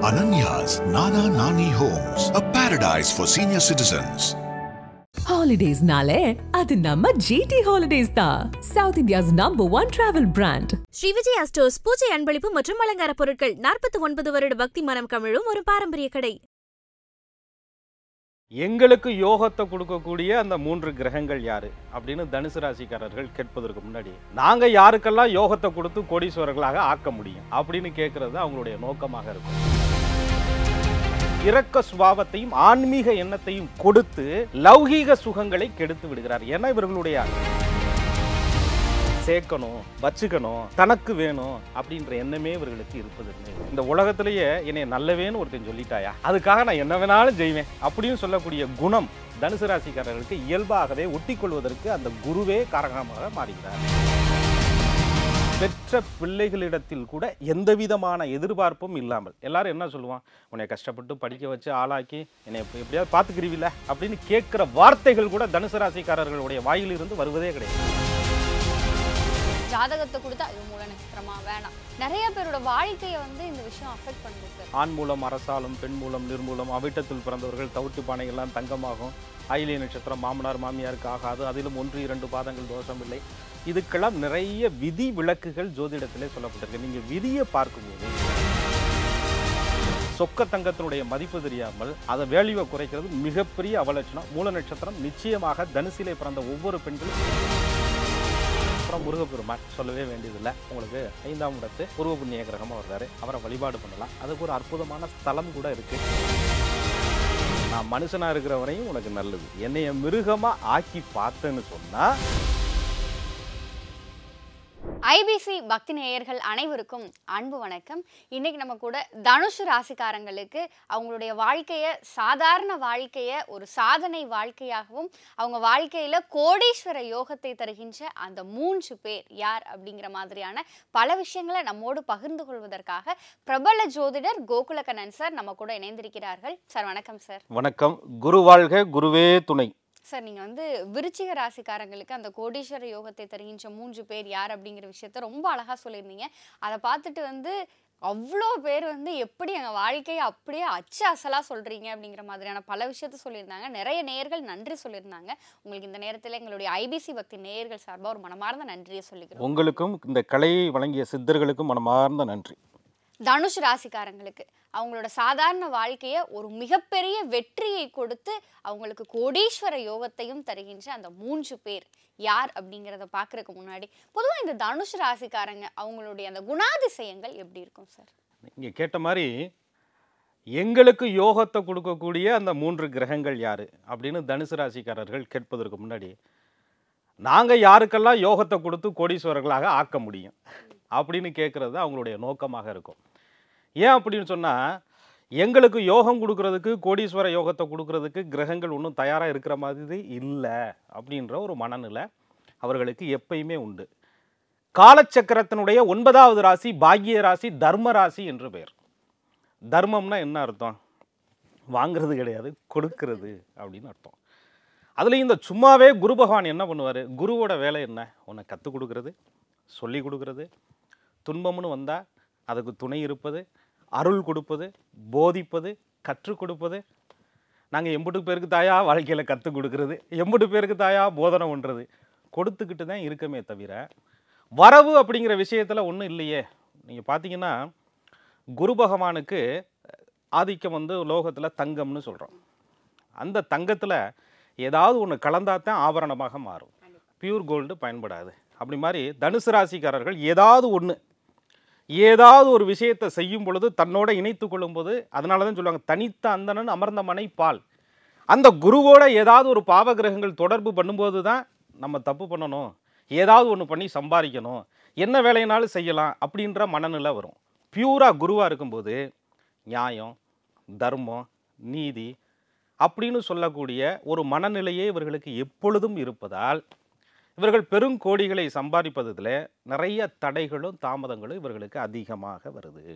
Ananya's Nana Nani Homes, a paradise for senior citizens. Holidays nale adu namma GT Holidays da, South India's #1 travel brand. Shri Vijaya stores பூஜை அன்பளிப்பு மற்றும் அலங்கார பொருட்கள் 49 வருட பக்தி மனம் கமிழும் ஒரு பாரம்பரிய கடை. எங்களுக்கு யோகத்தை கொடுக்கக்கூடிய அந்த 3 கிரகங்கள் யாரு அப்படின்னு தனுசு ராசிக்காரர்கள் கேட்பதற்கு முன்னாடி நாங்க யாருக்கெல்லாம் யோகத்தை கொடுத்து கோடீஸ்வரர்களாக ஆக்க முடியும் அப்படின்னு கேட்கறது அவங்களுடைய நோக்கமாக இருக்கும். இரக்க சுபாவத்தையும் ஆன்மீக எண்ணத்தையும் கொடுத்து லௌகீக சுகங்களை கெடுத்து விடுகிறார். ஏன்னா இவர்களுடைய சேர்க்கணும், வச்சுக்கணும், தனக்கு வேணும் அப்படின்ற எண்ணமே இவர்களுக்கு இருப்பதில்லை. இந்த உலகத்திலேயே என்னை நல்லவேன்னு ஒருத்தன் சொல்லிட்டாயா, அதுக்காக நான் என்ன வேணாலும் செய்வேன் அப்படின்னு சொல்லக்கூடிய குணம் தனுசு ராசிக்காரர்களுக்கு இயல்பாகவே ஒட்டிக்கொள்வதற்கு அந்த குருவே காரணமாக மாறுகிறார். பெற்ற பிள்ளைகளிடத்தில் கூட எந்த விதமான எதிர்பார்ப்பும் இல்லாமல் எல்லாரும் என்ன சொல்லுவான், உன்னை கஷ்டப்பட்டு படிக்க வச்சு ஆளாக்கி என்னை எப்படியாவது பார்த்துக்கிறீவில்ல அப்படின்னு கேட்குற வார்த்தைகள் கூட தனுசு ராசிக்காரர்களுடைய வாயிலிருந்து வருவதே கிடையாது. ஜாதகத்தை கொடுத்தா அது மூல நட்சத்திரமா வேணாம். நிறைய பேரோட வாழ்க்கையை இந்த விஷயம் அஃபெக்ட் பண்ணுது. ஆண் மூலம் அரசாலும், பெண் மூலம் நிர்மூலம், அவிட்டத்தில் பிறந்தவர்கள் தவிட்டு பானைகள்லாம் தங்கமாகும், ஆயிலிய நட்சத்திரம் மாமனார் மாமியாருக்கு ஆகாது, அதிலும் 1-2 பாதங்கள் தோஷம் இல்லை. இதுக்கெல்லாம் நிறைய விதி விளக்குகள் ஜோதிடத்திலே சொல்லப்பட்டிருக்கு. நீங்க விதியை பார்க்கும்போது சொக்க தங்கத்தினுடைய மதிப்பு தெரியாமல் அதை வேல்யூவை குறைக்கிறது மிகப்பெரிய அவலட்சணம். மூல நட்சத்திரம் நிச்சயமாக தனுசிலே பிறந்த ஒவ்வொரு பெண்களும் அப்புறம் முருகப்பெருமான் சொல்லவே வேண்டியதில்லை. உங்களுக்கு 5ஆம் இடத்து பூர்வ புண்ணிய கிரகமாக வர்றாரு, அவரை வழிபாடு பண்ணலாம். அதுக்கு ஒரு அற்புதமான ஸ்தலம் கூட இருக்கு. நான் மனுஷனா இருக்கிற வரையும் உனக்கு நல்லது, என்னைய மிருகமா ஆக்கி பார்த்தேன்னு சொன்னா. ஐபிசி பக்தி நேயர்கள் அனைவருக்கும் அன்பு வணக்கம். இன்னைக்கு நம்ம கூட தனுசு ராசிக்காரங்களுக்கு அவங்களுடைய வாழ்க்கையை சாதாரண வாழ்க்கையை ஒரு சாதனை வாழ்க்கையாகவும் அவங்க வாழ்க்கையில கோடீஸ்வர யோகத்தை தருகின்ற அந்த 3 பேர் யார் அப்படிங்கிற மாதிரியான பல விஷயங்களை நம்மோடு பகிர்ந்து கொள்வதற்காக பிரபல ஜோதிடர் கோகுலகண்ணன் சார் நம்ம கூட இணைந்திருக்கிறார்கள். சார் வணக்கம். சார் வணக்கம். குரு வாழ்க, குருவே துணை. சார், நீங்கள் விருச்சிக ராசிக்காரங்களுக்கு அந்த கோடீஸ்வர யோகத்தை தருகின்ற 3 பேர் யார் அப்படிங்கிற விஷயத்த ரொம்ப அழகாக சொல்லியிருந்தீங்க. அதை பார்த்துட்டு அவ்வளோ பேர் எப்படி எங்கள் வாழ்க்கையை அப்படியே அச்சு அசலாக சொல்கிறீங்க அப்படிங்கிற மாதிரியான பல விஷயத்த சொல்லியிருந்தாங்க. நிறைய நேயர்கள் நன்றி சொல்லியிருந்தாங்க. உங்களுக்கு இந்த நேரத்தில் எங்களுடைய ஐபிசி பக்தி நேயர்கள் சார்பாக ஒரு மனமார்ந்த நன்றியை சொல்லிக்கிறோம். உங்களுக்கும் இந்த கலையை வழங்கிய சித்தர்களுக்கும் மனமார்ந்த நன்றி. தனுஷ் ராசிக்காரங்களுக்கு அவங்களோட சாதாரண வாழ்க்கையை ஒரு மிகப்பெரிய வெற்றியை கொடுத்து அவங்களுக்கு கோடீஸ்வர யோகத்தையும் தருகின்ற அந்த 3 பேர் யார் அப்படிங்கிறத பார்க்கறதுக்கு முன்னாடி பொதுவாக இந்த தனுஷ் ராசிக்காரங்க அவங்களுடைய அந்த குணாதிசயங்கள் எப்படி இருக்கும் சார்? நீங்கள் கேட்ட மாதிரி எங்களுக்கு யோகத்தை கொடுக்கக்கூடிய அந்த 3 கிரகங்கள் யாரு அப்படின்னு தனுசு ராசிக்காரர்கள் கேட்பதற்கு முன்னாடி நாங்கள் யாருக்கெல்லாம் யோகத்தை கொடுத்து கோடீஸ்வரர்களாக ஆக்க முடியும் அப்படின்னு கேட்குறது அவங்களுடைய நோக்கமாக இருக்கும். ஏன் அப்படின்னு சொன்னால், எங்களுக்கு யோகம் கொடுக்கறதுக்கு, கோடீஸ்வர யோகத்தை கொடுக்கறதுக்கு கிரகங்கள் ஒன்றும் தயாராக இருக்கிற மாதிரி இல்லை அப்படின்ற ஒரு மனநிலை அவர்களுக்கு எப்பயுமே உண்டு. காலச்சக்கரத்தினுடைய 9வது ராசி பாக்கிய ராசி தர்ம ராசி என்று பெயர். தர்மம்னா என்ன அர்த்தம்? வாங்கிறது கிடையாது, கொடுக்கறது அப்படின்னு அர்த்தம். அதில் இந்த சும்மாவே குரு பகவான் என்ன பண்ணுவார்? குருவோட வேலை என்ன? உன்னை கற்றுக் கொடுக்கறது, சொல்லி கொடுக்கறது, துன்பம்னு வந்தால் அதுக்கு துணை இருப்பது, அருள் கொடுப்பது, போதிப்பது, கற்றுக் கொடுப்பது. நாங்கள் எம்புட்டு பேருக்கு தாயா வாழ்க்கையில் கற்றுக் கொடுக்கறது, எம்புட்டு பேருக்கு தாயா போதனை பண்ணுறது, கொடுத்துக்கிட்டு தான் இருக்கமே தவிர வரவு அப்படிங்கிற விஷயத்தில் ஒன்றும் இல்லையே. நீங்கள் பார்த்தீங்கன்னா குரு பகவானுக்கு ஆதிக்கம் லோகத்தில் தங்கம்னு சொல்கிறோம். அந்த தங்கத்தில் ஏதாவது ஒன்று கலந்தாத்தான் ஆபரணமாக மாறும், பியூர் கோல்டு பயன்படாது. அப்படி மாதிரி தனுசு ராசிக்காரர்கள் ஏதாவது ஒரு விஷயத்தை செய்யும் பொழுது தன்னோட இணைத்து கொள்ளும்போது, அதனால தான் சொல்லுவாங்க தனித்த அந்தணன் அமர்ந்த மனை பால். அந்த குருவோட ஏதாவது ஒரு பாவகிரகங்கள் தொடர்பு பண்ணும்போது தான் நம்ம தப்பு பண்ணணும், ஏதாவது ஒன்று பண்ணி சம்பாதிக்கணும், என்ன வேலையினாலும் செய்யலாம் அப்படின்ற மனநிலை வரும். பியூராக குருவாக இருக்கும்போது நியாயம், தர்மம், நீதி அப்படின்னு சொல்லக்கூடிய ஒரு மனநிலையே இவர்களுக்கு எப்பொழுதும் இருப்பதால் இவர்கள் பெருங்கோடிகளை சம்பாதிப்பதில் நிறைய தடைகளும் தாமதங்களும் இவர்களுக்கு அதிகமாக வருது.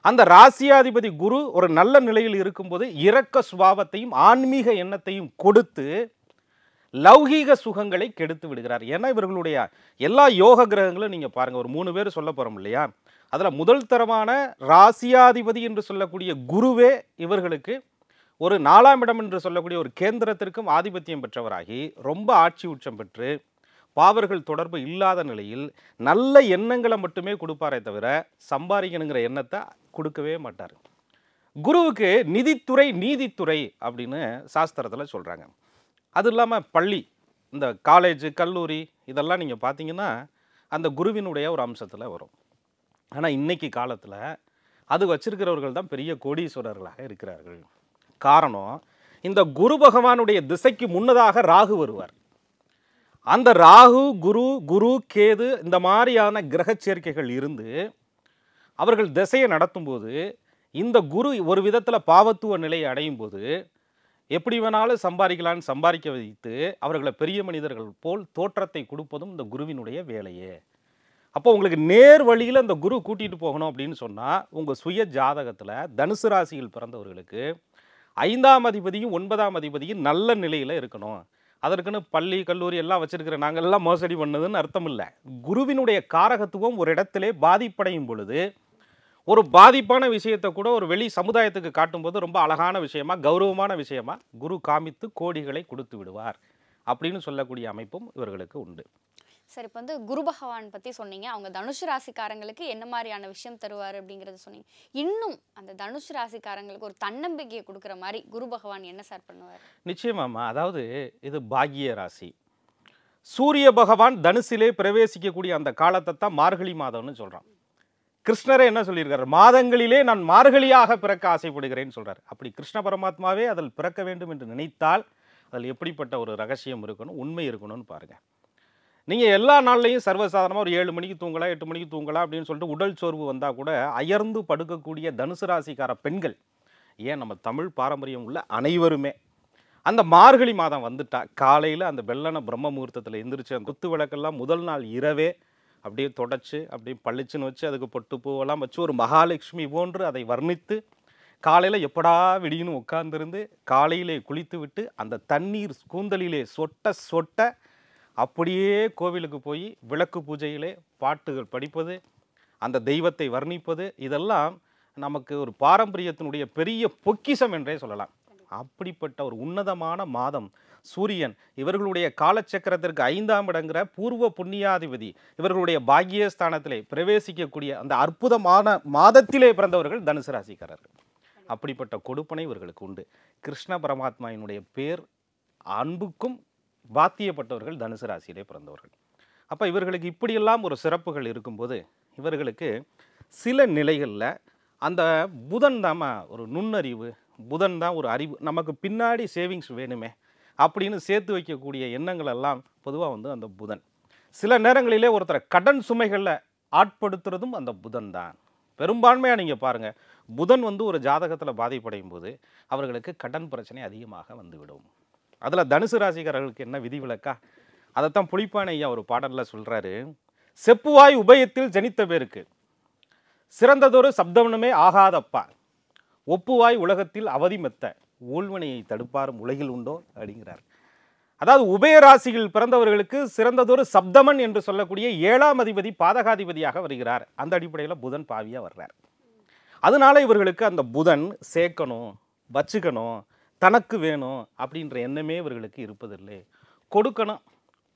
அந்த ராசியாதிபதி குரு ஒரு நல்ல நிலையில் இருக்கும்போது இரக்க சுபாவத்தையும் ஆன்மீக எண்ணத்தையும் கொடுத்து லௌகீக சுகங்களை கெடுத்து விடுகிறார். ஏன்னா இவர்களுடைய எல்லா யோக கிரகங்களும் நீங்கள் பாருங்கள், ஒரு 3 பேர் சொல்ல போகிறோம் இல்லையா? அதில் முதல் தரமான ராசியாதிபதி என்று சொல்லக்கூடிய குருவே இவர்களுக்கு ஒரு 4ஆம் இடம் என்று சொல்லக்கூடிய ஒரு கேந்திரத்திற்கும் ஆதிபத்தியம் பெற்றவராகி ரொம்ப ஆட்சி உச்சம் பெற்று பாவர்கள் தொடர்பு இல்லாத நிலையில் நல்ல எண்ணங்களை மட்டுமே கொடுப்பாரே தவிர சம்பாதிக்கணுங்கிற எண்ணத்தை கொடுக்கவே மாட்டார். குருவுக்கு நிதித்துறை நீதித்துறை அப்படின்னு சாஸ்திரத்தில் சொல்கிறாங்க. அது இல்லாமல் பள்ளி, இந்த காலேஜ் கல்லூரி இதெல்லாம் நீங்கள் பார்த்தீங்கன்னா அந்த குருவினுடைய ஒரு அம்சத்தில் வரும். ஆனால் இன்னைக்கு காலத்தில் அது வச்சிருக்கிறவர்கள் தான் பெரிய கோடீஸ்வரர்களாக இருக்கிறார்கள். காரணம், இந்த குரு பகவானுடைய திசைக்கு முன்னதாக ராகு வருவார். அந்த ராகு குரு கேது இந்த மாதிரியான கிரக சேர்க்கைகள் இருந்து அவர்கள் திசையை நடத்தும்போது இந்த குரு ஒரு விதத்தில் பாவத்துவ நிலையை அடையும் போது எப்படி வேணாலும் சம்பாதிக்கலான்னு சம்பாதிக்க வைத்து அவர்களை பெரிய மனிதர்கள் போல் தோற்றத்தை கொடுப்பதும் இந்த குருவினுடைய வேலையே. அப்போ உங்களுக்கு நேர் வழியில் இந்த குரு கூட்டிகிட்டு போகணும் அப்படின்னு சொன்னால் உங்கள் சுய ஜாதகத்தில் தனுசு ராசியில் பிறந்தவர்களுக்கு 5ஆம் அதிபதியும் 9ஆம் அதிபதியும் நல்ல நிலையில் இருக்கணும். அதற்குன்னு பள்ளி கல்லூரி எல்லாம் வச்சிருக்கிற நாங்கள் எல்லாம் மோசடி பண்ணதுன்னு அர்த்தம் இல்லை. குருவினுடைய காரகத்துவம் ஒரு இடத்திலே பாதிப்படையும் பொழுது ஒரு பாதிப்பான விஷயத்தை கூட ஒரு வெளி சமுதாயத்துக்கு காட்டும்போது ரொம்ப அழகான விஷயமா கௌரவமான விஷயமா குரு காமித்து கோடிகளை கொடுத்து விடுவார் அப்படின்னு சொல்லக்கூடிய அமைப்பும் இவர்களுக்கு உண்டு. சார், இப்போ வந்து குரு பகவான் பற்றி சொன்னீங்க. அவங்க தனுசு ராசிக்காரங்களுக்கு என்ன மாதிரியான விஷயம் தருவார் அப்படிங்கிறத சொன்னீங்க. இன்னும் அந்த தனுசு ராசிக்காரங்களுக்கு ஒரு தன்னம்பிக்கையை கொடுக்குற மாதிரி குரு பகவான் என்ன சார் பண்ணுவார்? நிச்சயமாமா. அதாவது இது பாக்கிய ராசி. சூரிய பகவான் தனுசிலே பிரவேசிக்கக்கூடிய அந்த காலத்தை தான் மார்கழி மாதம்னு சொல்கிறான். கிருஷ்ணரே என்ன சொல்லியிருக்காரு? மாதங்களிலே நான் மார்கழியாக பிறக்க ஆசைப்படுகிறேன்னு சொல்கிறார். அப்படி கிருஷ்ண பரமாத்மாவே அதில் பிறக்க வேண்டும் என்று நினைத்தால் அதில் எப்படிப்பட்ட ஒரு ரகசியம் இருக்கணும், உண்மை இருக்கணும்னு பாருங்கள். நீங்கள் எல்லா நாள்லையும் சர்வசாதாரணமாக ஒரு 7 மணிக்கு தூங்கலாம் 8 மணிக்கு தூங்கலாம் அப்படின்னு சொல்லிட்டு உடல் சோர்வு வந்தால் கூட அயர்ந்து படுக்கக்கூடிய தனுசு ராசிக்கார பெண்கள், ஏன் நம்ம தமிழ் பாரம்பரியம் உள்ள அனைவருமே அந்த மார்கழி மாதம் வந்துட்டா காலையில் அந்த வெள்ளன பிரம்ம முகூர்த்தத்தில் எந்திரிச்சு அந்த குத்து விளக்கெல்லாம் முதல் நாள் இரவே அப்படியே தொடச்சி அப்படியே பளிச்சுன்னு வச்சு அதுக்கு பொட்டு பூவெல்லாம் வச்சு ஒரு மகாலட்சுமி போன்று அதை வர்ணித்து காலையில் எப்படா விடியுன்னு உட்கார்ந்துருந்து காலையிலே குளித்து விட்டு அந்த தண்ணீர் கூந்தலிலே சொட்ட சொட்ட அப்படியே கோவிலுக்கு போய் விளக்கு பூஜையிலே பாட்டுகள் படிப்பது, அந்த தெய்வத்தை வர்ணிப்பது, இதெல்லாம் நமக்கு ஒரு பாரம்பரியத்தினுடைய பெரிய பொக்கிஷம் என்றே சொல்லலாம். அப்படிப்பட்ட ஒரு உன்னதமான மாதம் சூரியன் இவர்களுடைய காலச்சக்கரத்திற்கு 5ஆம் இடங்கிற பூர்வ புண்ணியாதிபதி இவர்களுடைய பாக்கியஸ்தானத்திலே பிரவேசிக்கக்கூடிய அந்த அற்புதமான மாதத்திலே பிறந்தவர்கள் தனுசு ராசிக்காரர்கள். அப்படிப்பட்ட கொடுப்பனை இவர்களுக்கு உண்டு. கிருஷ்ண பரமாத்மாவினுடைய பேர் அன்புக்கும் பாத்தியப்பட்டவர்கள் தனுசு ராசியிலே பிறந்தவர்கள். அப்போ இவர்களுக்கு இப்படியெல்லாம் ஒரு சிறப்புகள் இருக்கும்போது இவர்களுக்கு சில நிலைகளில் அந்த புதன் தான் ஒரு நுண்ணறிவு, புதன் தான் ஒரு அறிவு, நமக்கு பின்னாடி சேவிங்ஸ் வேணுமே அப்படின்னு சேர்த்து வைக்கக்கூடிய எண்ணங்கள் எல்லாம் பொதுவாக அந்த புதன். சில நேரங்களிலே ஒருத்தரை கடன் சுமைகளில் ஆட்படுத்துறதும் அந்த புதன் தான். பெரும்பான்மையாக நீங்கள் பாருங்கள், புதன் ஒரு ஜாதகத்தில் பாதிப்படையும் போது அவர்களுக்கு கடன் பிரச்சனை அதிகமாக வந்துவிடும். அதில் தனுசு ராசிக்காரர்களுக்கு என்ன விதிவிலக்கா? அதைத்தான் புலிப்பானை ஐயா ஒரு பாடலில் சொல்கிறாரு. செப்புவாய் உபயத்தில் ஜனித்த பேருக்கு சிறந்ததொரு சப்தவனமே ஆகாதப்பா, ஒப்புவாய் உலகத்தில் அவதி மெத்த, ஊழ்வினையை தடுப்பாரும் உலகில் உண்டோ அப்படிங்கிறார். அதாவது உபயராசியில் பிறந்தவர்களுக்கு சிறந்ததொரு சப்தமன் என்று சொல்லக்கூடிய 7ஆம் அதிபதி பாதகாதிபதியாக வருகிறார். அந்த அடிப்படையில் புதன் பாவியாக வர்றார். அதனால இவர்களுக்கு அந்த புதன் சேர்க்கணும், வச்சுக்கணும், தனக்கு வேணும் அப்படின்ற எண்ணமே இவர்களுக்கு இருப்பதில்லை. கொடுக்கணும்,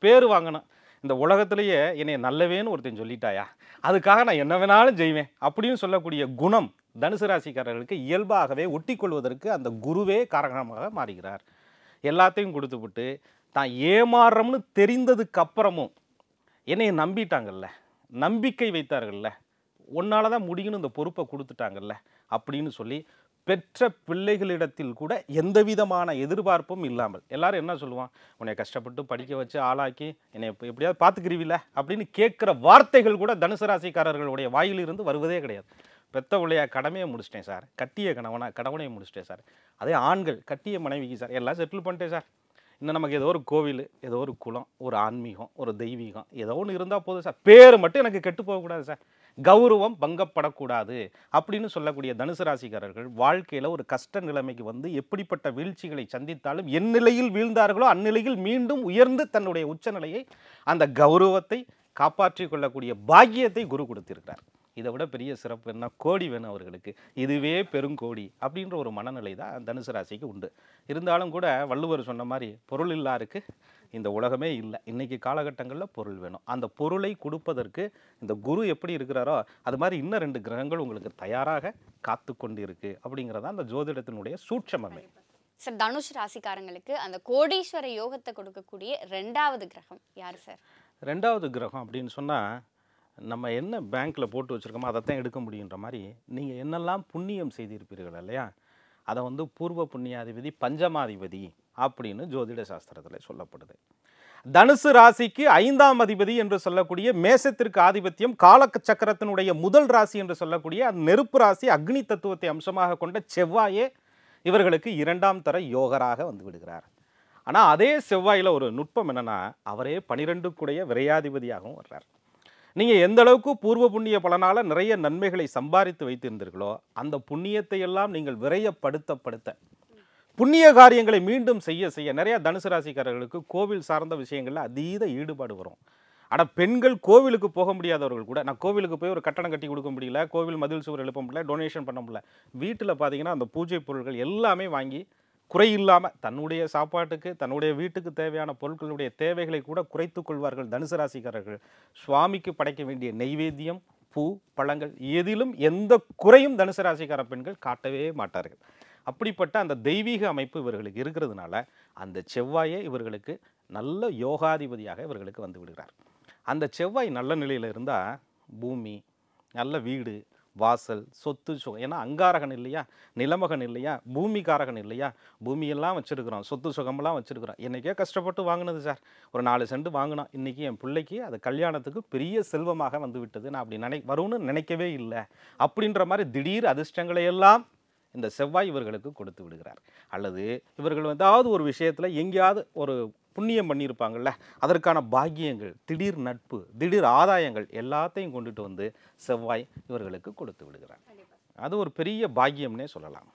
பேர் வாங்கணும். இந்த உலகத்திலேயே என்னை நல்லவேன்னு ஒருத்தன் சொல்லிட்டாயா, அதுக்காக நான் என்ன வேணாலும் செய்வேன் அப்படின்னு சொல்லக்கூடிய குணம் தனுசு ராசிக்காரர்களுக்கு இயல்பாகவே ஒட்டி கொள்வதற்கு அந்த குருவே காரணமாக மாறுகிறார். எல்லாத்தையும் கொடுத்துவிட்டு தான் ஏமாறுறோம்னு தெரிந்ததுக்கு அப்புறமும் என்னையை நம்பிட்டாங்கல்ல, நம்பிக்கை வைத்தார்கள்ல, உன்னால தான் முடியும்னு இந்த பொறுப்பை கொடுத்துட்டாங்கல்ல அப்படின்னு சொல்லி பெற்ற பிள்ளைகளிடத்தில் கூட எந்த விதமான எதிர்பார்ப்பும் இல்லாமல், எல்லாரும் என்ன சொல்லுவான், உன்னை கஷ்டப்பட்டு படிக்க வச்சு ஆளாக்கி என்னை எப்படியாவது பார்த்துக்கிறீவில்ல அப்படின்னு கேட்குற வார்த்தைகள் கூட தனுசு ராசிக்காரர்களுடைய வாயிலிருந்து வருவதே கிடையாது. பெத்த பிள்ளையா கடமையை முடிச்சிட்டேன் சார், கட்டிய கடவுளையை முடிச்சிட்டேன் சார். அதே ஆண்கள் கட்டிய மனைவிக்கு சார் எல்லாம் செட்டில் பண்ணிட்டேன் சார், இன்னும் நமக்கு ஏதோ ஒரு கோவில், ஏதோ ஒரு குலம், ஒரு ஆன்மீகம், ஒரு தெய்வீகம் ஏதோ ஒன்று இருந்தால் போதும் சார், பேர் மட்டும் எனக்கு கெட்டு போகக்கூடாது சார், கௌரவம் பங்கப்படக்கூடாது அப்படின்னு சொல்லக்கூடிய தனுசு ராசிக்காரர்கள் வாழ்க்கையில் ஒரு கஷ்ட நிலைமைக்கு எப்படிப்பட்ட வீழ்ச்சிகளை சந்தித்தாலும் என் நிலையில் வீழ்ந்தார்களோ அந்நிலையில் மீண்டும் உயர்ந்து தன்னுடைய உச்சநிலையை அந்த கௌரவத்தை காப்பாற்றி கொள்ளக்கூடிய பாக்கியத்தை குரு கொடுத்திருக்கிறார். இதை விட பெரிய சிறப்பு என்ன, கோடி வேணும் அவர்களுக்கு, இதுவே பெருங்கோடி அப்படின்ற ஒரு மனநிலை தான் தனுசு ராசிக்கு உண்டு. இருந்தாலும் கூட வள்ளுவர் சொன்ன மாதிரி பொருள் இல்லாருக்கு இந்த உலகமே இல்லை. இன்றைக்கி காலகட்டங்களில் பொருள் வேணும். அந்த பொருளை கொடுப்பதற்கு இந்த குரு எப்படி இருக்கிறாரோ அது மாதிரி இன்னும் 2 கிரகங்கள் உங்களுக்கு தயாராக காத்து கொண்டு இருக்கு அப்படிங்கிறதான் அந்த ஜோதிடத்தினுடைய சூட்சமமே. சார், தனுஷ் ராசிக்காரங்களுக்கு அந்த கோடீஸ்வர யோகத்தை கொடுக்கக்கூடிய 2வது கிரகம் யார் சார்? 2வது கிரகம் அப்படின்னு சொன்னால், நம்ம என்ன பேங்க்கில் போட்டு வச்சுருக்கோமோ அதைத்தான் எடுக்க முடியுன்ற மாதிரி, நீங்கள் என்னெல்லாம் புண்ணியம் செய்திருப்பீர்கள் இல்லையா, அதை வந்து பூர்வ புண்ணியாதிபதி பஞ்சமாதிபதி அப்படின்னு ஜோதிட சாஸ்திரத்தில் சொல்லப்படுது. தனுசு ராசிக்கு 5ஆம் அதிபதி என்று சொல்லக்கூடிய மேசத்திற்கு ஆதிபத்தியம், கால சக்கரத்தினுடைய முதல் ராசி என்று சொல்லக்கூடிய அந்த நெருப்பு ராசி அக்னி தத்துவத்தை அம்சமாக கொண்ட செவ்வாயே இவர்களுக்கு 2ஆம் தர யோகராக வந்து விடுகிறார். ஆனால் அதே செவ்வாயில் ஒரு நுட்பம் என்னென்னா, அவரே 12க்குடைய விரையாதிபதியாகவும் வர்றார். நீங்கள் எந்த அளவுக்கு பூர்வ புண்ணிய பலனால் நிறைய நன்மைகளை சம்பாதித்து வைத்திருந்தீர்களோ அந்த புண்ணியத்தை எல்லாம் நீங்கள் விரயப்படுத்த புண்ணிய காரியங்களை மீண்டும் செய்ய நிறைய தனுசு ராசிக்காரர்களுக்கு கோவில் சார்ந்த விஷயங்களில் அதீத ஈடுபாடு வரும். ஆனால் பெண்கள் கோவிலுக்கு போக முடியாதவர்கள் கூட, நான் கோவிலுக்கு போய் ஒரு கட்டணம் கட்டி கொடுக்க முடியல, கோவில் மதில் சுவர் எழுப்ப முடியல, டொனேஷன் பண்ண முடியல, வீட்டில் பார்த்தீங்கன்னா அந்த பூஜை பொருட்கள் எல்லாமே வாங்கி குறையில்லாமல் தன்னுடைய சாப்பாட்டுக்கு தன்னுடைய வீட்டுக்கு தேவையான பொருட்களுடைய தேவைகளை கூட குறைத்து கொள்வார்கள் தனுசு ராசிக்காரர்கள். சுவாமிக்கு படைக்க வேண்டிய நெய்வேத்தியம், பூ, பழங்கள் எதிலும் எந்த குறையும் தனுசு ராசிக்கார பெண்கள் காட்டவே மாட்டார்கள். அப்படிப்பட்ட அந்த தெய்வீக அமைப்பு இவர்களுக்கு இருக்கிறதுனால அந்த செவ்வாயே இவர்களுக்கு நல்ல யோகாதிபதியாக இவர்களுக்கு வந்து விடுகிறார். அந்த செவ்வாய் நல்ல நிலையில் இருந்தால் பூமி, நல்ல வீடு, வாசல், சொத்து சுகம், ஏன்னா அங்காரகன் இல்லையா, நிலமகன் இல்லையா, பூமிக்காரகன் இல்லையா, பூமியெல்லாம் வச்சுருக்கிறோம், சொத்து சுகமெல்லாம் வச்சுருக்கிறோம். என்றைக்கே கஷ்டப்பட்டு வாங்கினது சார், ஒரு 4 சென்ட் வாங்கினோம், இன்றைக்கி என் பிள்ளைக்கு அது கல்யாணத்துக்கு பெரிய செல்வமாக வந்து விட்டது, நான் அப்படி வரும்னு நினைக்கவே இல்லை அப்படின்ற மாதிரி திடீர் அதிர்ஷ்டங்களை எல்லாம் இந்த செவ்வாய் இவர்களுக்கு கொடுத்து விடுகிறார். அல்லது இவர்கள் ஏதாவது ஒரு விஷயத்தில் எங்கேயாவது ஒரு புண்ணியம் பண்ணியிருப்பாங்கள்ல, அதற்கான பாக்கியங்கள், திடீர் நட்பு, திடீர் ஆதாயங்கள் எல்லாத்தையும் கொண்டுட்டு வந்து செவ்வாய் இவர்களுக்கு கொடுத்து விடுகிறார். அது ஒரு பெரிய பாக்கியம்னே சொல்லலாம்.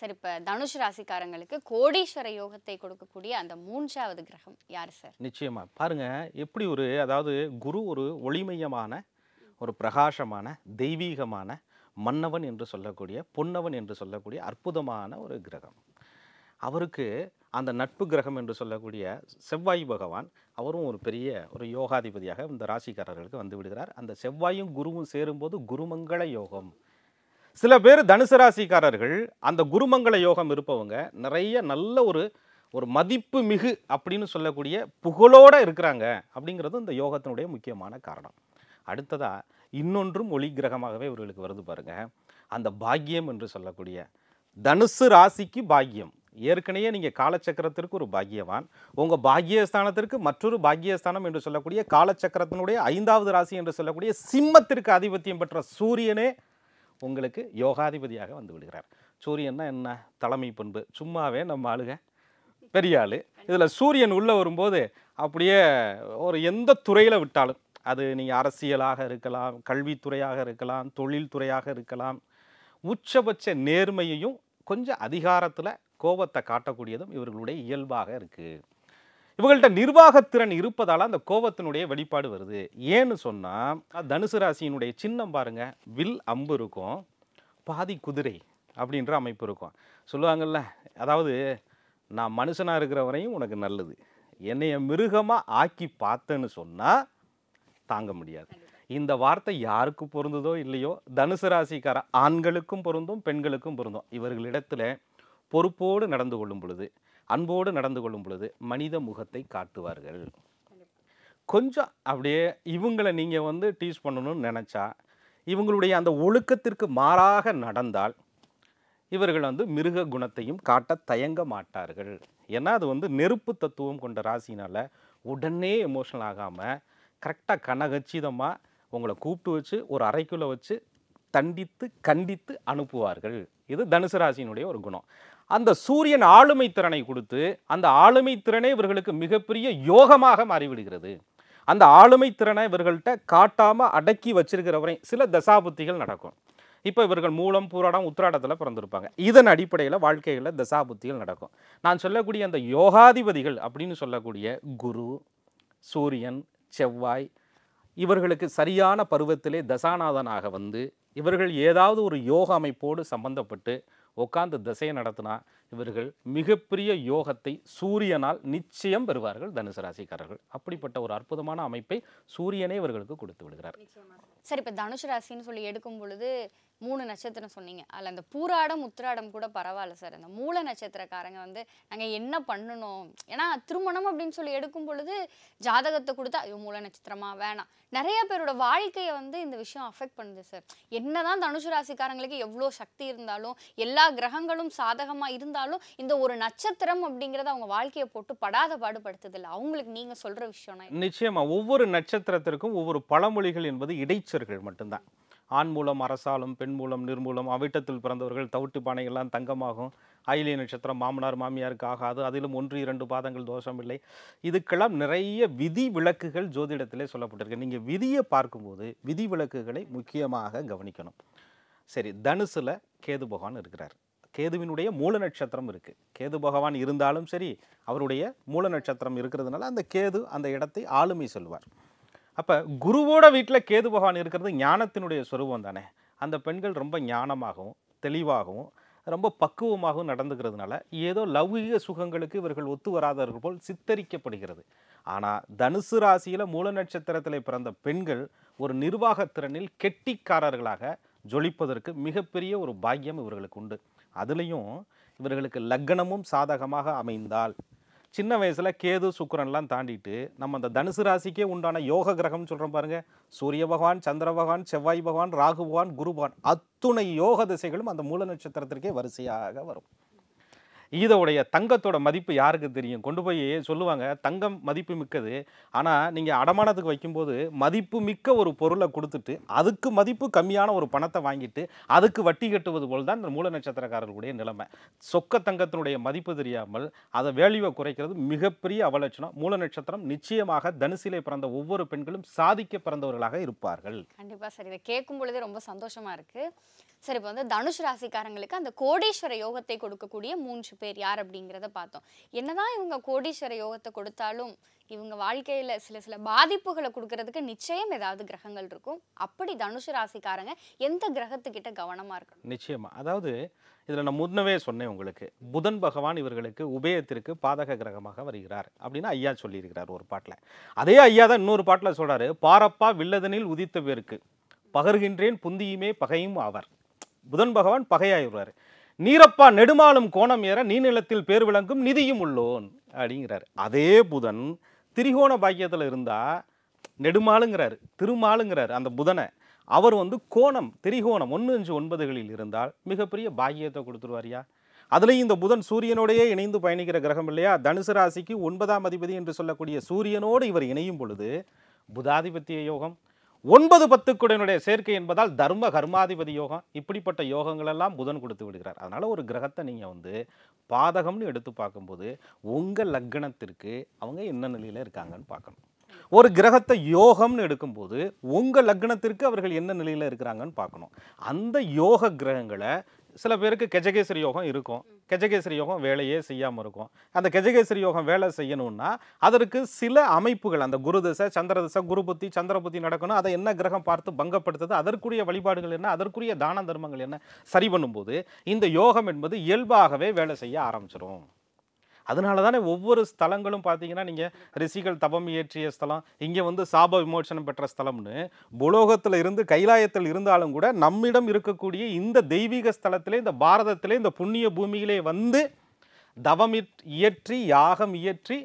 சார், இப்போ தனுஷ் ராசிக்காரங்களுக்கு கோடீஸ்வர யோகத்தை கொடுக்கக்கூடிய அந்த 3வது கிரகம் யார் சார்? நிச்சயமாக பாருங்க, எப்படி ஒரு அதாவது குரு ஒரு ஒளிமயமான, ஒரு பிரகாசமான, தெய்வீகமான, மன்னவன் என்று சொல்லக்கூடிய, பொன்னவன் என்று சொல்லக்கூடிய அற்புதமான ஒரு கிரகம். அவருக்கு அந்த நட்பு கிரகம் என்று சொல்லக்கூடிய செவ்வாய் பகவான், அவரும் ஒரு பெரிய ஒரு யோகாதிபதியாக இந்த ராசிக்காரர்களுக்கு வந்து விடுகிறார். அந்த செவ்வாயும் குருவும் சேரும்போது குருமங்கள யோகம். சில பேர் தனுசு ராசிக்காரர்கள் அந்த குருமங்கள யோகம் இருப்பவங்க நிறைய நல்ல ஒரு மதிப்பு மிகு அப்படின்னு சொல்லக்கூடிய புகழோடு இருக்கிறாங்க அப்படிங்கிறது இந்த யோகத்தினுடைய முக்கியமான காரணம். அடுத்ததா இன்னொன்றும் ஒளி கிரகமாகவே இவர்களுக்கு வருது பாருங்க, அந்த பாக்கியம் என்று சொல்லக்கூடிய தனுசு ராசிக்கு பாக்கியம். ஏற்கனவே நீங்கள் காலச்சக்கரத்திற்கு ஒரு பாக்கியவான், உங்கள் பாக்கியஸ்தானத்திற்கு மற்றொரு பாக்கியஸ்தானம் என்று சொல்லக்கூடிய காலச்சக்கரத்தினுடைய 5வது ராசி என்று சொல்லக்கூடிய சிம்மத்திற்கு ஆதிபத்தியம் பெற்ற சூரியனே உங்களுக்கு யோகாதிபதியாக வந்து விடுகிறார். சூரியன்னா என்ன, தலைமை பண்பு, சும்மாவே நம்ம ஆளுக பெரிய ஆள். இதில் சூரியன் உள்ளே வரும்போது அப்படியே ஒரு எந்த துறையில் விட்டாலும், அது நீங்கள் அரசியலாக இருக்கலாம், கல்வித்துறையாக இருக்கலாம், தொழில்துறையாக இருக்கலாம், உச்சபட்ச நேர்மையையும் கொஞ்சம் அதிகாரத்தில் கோபத்தை காட்டக்கூடியதும் இவர்களுடைய இயல்பாக இருக்குது. இவங்கள்ட்ட நிர்வாகத்திறன் இருப்பதால் அந்த கோபத்தினுடைய வெளிப்பாடு வருது. ஏன்னு சொன்னால், தனுசு ராசியினுடைய சின்னம் பாருங்க, வில் அம்பு இருக்கும், பாதி குதிரை அப்படின்ற அமைப்பு இருக்கும். சொல்லுவாங்கள்ல, அதாவது நான் மனுஷனாக இருக்கிற வரையும் உனக்கு நல்லது, என்னைய மிருகமாக ஆக்கி பார்த்தேன்னு சொன்னால் தாங்க முடியாது. இந்த வார்த்தை யாருக்கு பொருந்ததோ இல்லையோ, தனுசு ராசிக்கார ஆண்களுக்கும் பொருந்தும், பெண்களுக்கும் பொருந்தும். இவர்களிடத்தில் பொறுப்போடு நடந்து கொள்ளும் பொழுது, அன்போடு நடந்து கொள்ளும் பொழுது மனித முகத்தை காட்டுவார்கள். கொஞ்சம் அப்படியே இவங்களை நீங்கள் டீஸ் பண்ணணும்னு நினச்சா, இவங்களுடைய அந்த ஒழுக்கத்திற்கு மாறாக நடந்தால் இவர்கள் மிருக குணத்தையும் காட்ட தயங்க மாட்டார்கள். ஏன்னா அது நெருப்பு தத்துவம் கொண்ட ராசினால் உடனே எமோஷனல் ஆகாமல் கரெக்டாக கனகச்சிதமாக உங்களை கூப்பிட்டு வச்சு ஒரு அறைக்குள்ளே வச்சு தண்டித்து கண்டித்து அனுப்புவார்கள். இது தனுசு ராசியினுடைய ஒரு குணம். அந்த சூரியன் ஆளுமை திறனை கொடுத்து அந்த ஆளுமை திறனே இவர்களுக்கு மிகப்பெரிய யோகமாக மாறிவிடுகிறது. அந்த ஆளுமை திறனை இவர்கள்ட்ட காட்டாமல் அடக்கி வச்சிருக்கிறவரை சில தசாபுத்திகள் நடக்கும். இப்போ இவர்கள் மூலம், பூராடம், உத்திராடத்தில் பிறந்திருப்பாங்க. இதன் அடிப்படையில் வாழ்க்கைகளில் தசாபுத்திகள் நடக்கும். நான் சொல்லக்கூடிய அந்த யோகாதிபதிகள் அப்படின்னு சொல்லக்கூடிய குரு, சூரியன், செவ்வாய், இவர்களுக்கு சரியான பருவத்திலே தசாநாதனாக வந்து இவர்கள் ஏதாவது ஒரு யோக அமைப்போடு சம்பந்தப்பட்டு உட்கார்ந்து திசையை நடத்தினா இவர்கள் மிகப்பெரிய யோகத்தை சூரியனால் நிச்சயம் பெறுவார்கள் தனுசு ராசிக்காரர்கள். அப்படிப்பட்ட ஒரு அற்புதமான அமைப்பை சூரியனே இவர்களுக்கு கொடுத்து விடுகிறார். சரி, இப்போ தனுசு ராசின்னு சொல்லி எடுக்கும் பொழுது 3 நட்சத்திரம் சொன்னீங்க. அதில் அந்த பூராடம் உத்திராடம் கூட பரவாயில்ல சார். அந்த மூல நட்சத்திரக்காரங்க வந்து நாங்கள் என்ன பண்ணணும், ஏன்னா திருமணம் அப்படின்னு சொல்லி எடுக்கும் பொழுது ஜாதகத்தை கொடுத்தா ஐயோ மூல நட்சத்திரமா வேணாம். நிறைய பேரோட வாழ்க்கையை வந்து இந்த விஷயம் அஃபெக்ட் பண்ணுது சார். என்னதான் தனுசு ராசிக்காரங்களுக்கு எவ்வளோ சக்தி இருந்தாலும் எல்லா கிரகங்களும் சாதகமாக இருந்தாலும் இந்த ஒரு நட்சத்திரம் அப்படிங்கிறத அவங்க வாழ்க்கையை போட்டு படாத பாடுபடுத்துதில்லை. அவங்களுக்கு நீங்கள் சொல்கிற விஷயம்னா நிச்சயமா ஒவ்வொரு நட்சத்திரத்திற்கும் ஒவ்வொரு பழமொழிகள் என்பது இடைச்சொற்கள் மட்டும்தான். ஆண் மூலம் அரசாலும், பெண் மூலம் நிர்மூலம், அவிட்டத்தில் பிறந்தவர்கள் தவிட்டு பானைகள்லாம் தங்கமாகும், ஆயிலிய நட்சத்திரம் மாமனார் மாமியாருக்கு ஆகாது, அதிலும் 1-2 பாதங்கள் தோஷம் இல்லை. இதுக்கெல்லாம் நிறைய விதி விலக்குகள் ஜோதிடத்திலே சொல்லப்பட்டிருக்கு. நீங்கள் விதியை பார்க்கும்போது விதி விலக்குகளை முக்கியமாக கவனிக்கணும். சரி, தனுசுல கேது பகவான் இருக்கிறார். கேதுவினுடைய மூல நட்சத்திரம் இருக்குது. கேது பகவான் இருந்தாலும் சரி, அவருடைய மூல நட்சத்திரம் இருக்கிறதுனால அந்த கேது அந்த இடத்தை ஆளுமை சொல்வார். அப்போ குருவோட வீட்டில் கேது பகவான் இருக்கிறது ஞானத்தினுடைய சொரூபம் தானே. அந்த பெண்கள் ரொம்ப ஞானமாகவும் தெளிவாகவும் ரொம்ப பக்குவமாகவும் நடந்துக்கிறதுனால ஏதோ லௌகிக சுகங்களுக்கு இவர்கள் ஒத்து வராதவர்கள் போல் சித்தரிக்கப்படுகிறது. ஆனால் தனுசு ராசியில் மூல நட்சத்திரத்தில் பிறந்த பெண்கள் ஒரு நிர்வாகத்திறனில் கெட்டிக்காரர்களாக ஜொலிப்பதற்கு மிகப்பெரிய ஒரு பாக்கியம் இவர்களுக்கு உண்டு. அதுலேயும் இவர்களுக்கு லக்னமும் சாதகமாக அமைந்தால், சின்ன வயசில் கேது சுக்கிரன்லாம் தாண்டிட்டு நம்ம அந்த தனுசு ராசிக்கே உண்டான யோக கிரகம்னு சொல்கிறோம் பாருங்கள். சூரிய பகவான், சந்திர பகவான், செவ்வாய் பகவான், ராகு பகவான், குரு பகவான், அத்துணை யோக திசைகளும் அந்த மூல நட்சத்திரத்திற்கே வரிசையாக வரும். இதோடைய தங்கத்தோட மதிப்பு யாருக்கு தெரியும்? கொண்டு போய் சொல்லுவாங்க தங்கம் மதிப்பு மிக்கது, ஆனால் நீங்கள் அடமானத்துக்கு வைக்கும்போது மதிப்பு மிக்க ஒரு பொருளை கொடுத்துட்டு அதுக்கு மதிப்பு கம்மியான ஒரு பணத்தை வாங்கிட்டு அதுக்கு வட்டி கட்டுவது போல் தான் இந்த மூல நட்சத்திரக்காரர்களுடைய நிலைமை. சொக்க தங்கத்தினுடைய மதிப்பு தெரியாமல் அதை வேல்யூவை குறைக்கிறது மிகப்பெரிய அவலட்சணம். மூல நட்சத்திரம் நிச்சயமாக தனுசிலே பிறந்த ஒவ்வொரு பெண்களும் சாதிக்க பிறந்தவர்களாக இருப்பார்கள். கண்டிப்பாக சார், இதை கேட்கும் பொழுதே ரொம்ப சந்தோஷமா இருக்கு. சரி, இப்போ வந்து தனுஷ் ராசிக்காரங்களுக்கு அந்த கோடீஸ்வர யோகத்தை கொடுக்கக்கூடிய 3 பேர் யார் அப்படிங்கிறத பார்த்தோம். என்னதான் இவங்க கோடீஸ்வர யோகத்தை கொடுத்தாலும் இவங்க வாழ்க்கையில சில பாதிப்புகளை கொடுக்கறதுக்கு நிச்சயம் ஏதாவது கிரகங்கள் இருக்கும். அப்படி தனுஷ் ராசிக்காரங்க எந்த கிரகத்துக்கிட்ட கவனமா இருக்கணும்? நிச்சயமா, அதாவது இதில் நான் முன்னவே சொன்னேன் உங்களுக்கு, புதன் பகவான் இவர்களுக்கு உபயத்திற்கு பாதக கிரகமாக வருகிறார் அப்படின்னு ஐயா சொல்லியிருக்கிறார் ஒரு பாட்டில். அதே ஐயா தான் இன்னொரு பாட்டில் சொல்றாரு, பாரப்பா வில்லதனில் உதித்த பேருக்கு பகர்கின்றேன் புந்தியுமே பகையும் ஆவர். புதன் பகவான் பகையாயிடுவார். நீரப்பா நெடுமாலும் கோணம் ஏற நீநிலத்தில் பேர் விளங்கும் நிதியும் உள்ளோன் அப்படிங்கிறார். அதே புதன் திரிகோண பாக்கியத்தில் இருந்தால் நெடுமாளுங்கிறார், திருமாலுங்கிறார் அந்த புதனை. அவர் வந்து கோணம் திரிகோணம் 1-5-9களில் இருந்தால் மிகப்பெரிய பாக்கியத்தை கொடுத்துருவாரியா. அதுலேயும் இந்த புதன் சூரியனோடையே இணைந்து பயணிக்கிற கிரகம் இல்லையா. தனுசு ராசிக்கு 9ஆம் அதிபதி என்று சொல்லக்கூடிய சூரியனோடு இவர் இணையும் பொழுது புதாதிபத்திய யோகம், 9-10 சேர்க்கை என்பதால் தர்ம கர்மாதிபதி யோகம், இப்படிப்பட்ட யோகங்கள் எல்லாம் புதன் கொடுத்து விடுகிறார். அதனால ஒரு கிரகத்தை நீங்க வந்து பாதகம்னு எடுத்து பார்க்கும்போது உங்க லக்னத்திற்கு அவங்க என்ன நிலையில இருக்காங்கன்னு பார்க்கணும். ஒரு கிரகத்தை யோகம்னு எடுக்கும்போது உங்க லக்னத்திற்கு அவர்கள் என்ன நிலையில இருக்கிறாங்கன்னு பார்க்கணும். அந்த யோக கிரகங்களை சில பேருக்கு கெஜகேசரி யோகம் இருக்கும், கெஜகேசரி யோகம் வேலையே செய்யாமல் இருக்கும். அந்த கெஜகேசரி யோகம் வேலை செய்யணும்னா அதற்கு சில அமைப்புகள், அந்த குரு தசை, சந்திர தசை, குரு புத்தி, சந்திர புத்தி நடக்கணும். அதை என்ன கிரகம் பார்த்து பங்கப்படுத்துது, அதற்குரிய வழிபாடுகள் என்ன, அதற்குரிய தான தர்மங்கள் என்ன சரி பண்ணும்போது இந்த யோகம் என்பது இயல்பாகவே வேலை செய்ய ஆரம்பிச்சிடும். அதனால தானே ஒவ்வொரு ஸ்தலங்களும் பார்த்தீங்கன்னா நீங்கள் ரிஷிகள் தபம் இயற்றிய ஸ்தலம், இங்கே வந்து சாப விமோசனம் பெற்ற ஸ்தலம்னு புலோகத்தில் இருந்து கைலாயத்தில் இருந்தாலும் கூட நம்மிடம் இருக்கக்கூடிய இந்த தெய்வீக ஸ்தலத்திலே, இந்த பாரதத்திலே, இந்த புண்ணிய பூமியிலே வந்து தவம் இயற்றி யாகம் இயற்றி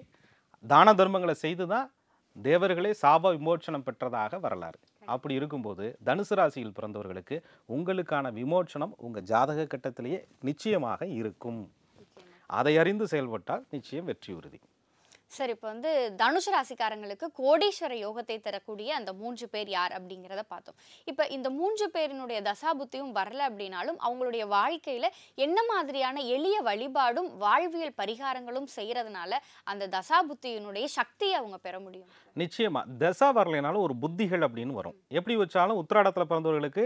தான தர்மங்களை செய்து தான் தேவர்களே சாப விமோசனம் பெற்றதாக வரலாறு. அப்படி இருக்கும்போது தனுசு ராசியில் பிறந்தவர்களுக்கு உங்களுக்கான விமோசனம் உங்கள் ஜாதக கட்டத்திலேயே நிச்சயமாக இருக்கும். அதை அறிந்து செயல்பட்டால் நிச்சயம் வெற்றி உறுதி. சரி, இப்போ வந்து தனுஷ் ராசிக்காரங்களுக்கு கோடீஸ்வர யோகத்தை தரக்கூடிய அந்த 3 பேர் யார் அப்படிங்கிறத பார்த்தோம். இப்போ இந்த 3 பேரினுடைய தசாபுத்தியும் வரல அப்படின்னாலும் அவங்களுடைய வாழ்க்கையில என்ன மாதிரியான எளிய வழிபாடும் வாழ்வியல் பரிகாரங்களும் செய்யறதுனால அந்த தசாபுத்தியினுடைய சக்தியை அவங்க பெற முடியும்? நிச்சயமா தசா வரலைனாலும் ஒரு புத்திகள் அப்படின்னு வரும். எப்படி வச்சாலும் உத்திராடத்தில் பிறந்தவர்களுக்கு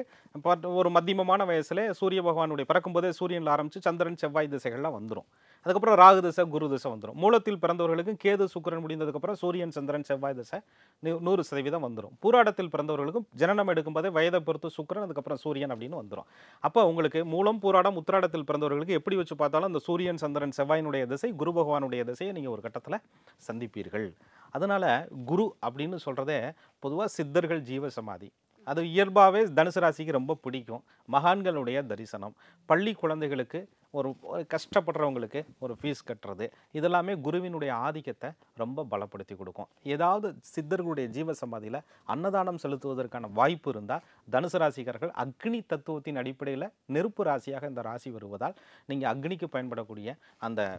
ஒரு மத்தியமமான வயசுல சூரிய பகவானுடைய பிறக்கும் போதே சூரியனில் ஆரம்பிச்சு சந்திரன் செவ்வாய் திசைகள்லாம் வந்துடும். அதுக்கப்புறம் ராகு திசை குரு திசை வந்துடும். மூலத்தில் பிறந்தவர்களுக்கும் கேது சுக்கிரன் முடிந்ததுக்கப்புறம் சூரியன் சந்திரன் செவ்வாய் திசை 100% வந்துடும். பூராடத்தில் பிறந்தவர்களுக்கும் ஜனனம் எடுக்கும்போதே வயதை பொறுத்து சுக்கிரன், அதுக்கப்புறம் சூரியன் அப்படின்னு வந்துடும். அப்போ உங்களுக்கு மூலம் பூராடம் உத்திராடத்தில் பிறந்தவர்களுக்கு எப்படி வச்சு பார்த்தாலும் அந்த சூரியன் சந்திரன் செவ்வாயினுடைய திசை குரு பகவானுடைய திசையை நீங்கள் ஒரு கட்டத்தில் சந்திப்பீர்கள். அதனால குரு அப்படின்னு சொல்கிறதே பொதுவாக சித்தர்கள் ஜீவ சமாதி, அது இயல்பாகவே தனுசு ராசிக்கு ரொம்ப பிடிக்கும். மகான்களுடைய தரிசனம், பள்ளி குழந்தைகளுக்கு ஒரு கஷ்டப்படுறவங்களுக்கு ஒரு ஃபீஸ் கட்டுறது, இதெல்லாமே குருவினுடைய ஆதிக்கத்தை ரொம்ப பலப்படுத்தி கொடுக்கும். ஏதாவது சித்தர்களுடைய ஜீவ சமாதியில் அன்னதானம் செலுத்துவதற்கான வாய்ப்பு இருந்தால் தனுசு ராசிக்காரர்கள் அக்னி தத்துவத்தின் அடிப்படையில் நெருப்பு ராசியாக இந்த ராசி வருவதால் நீங்கள் அக்னிக்கு பயன்படக்கூடிய அந்த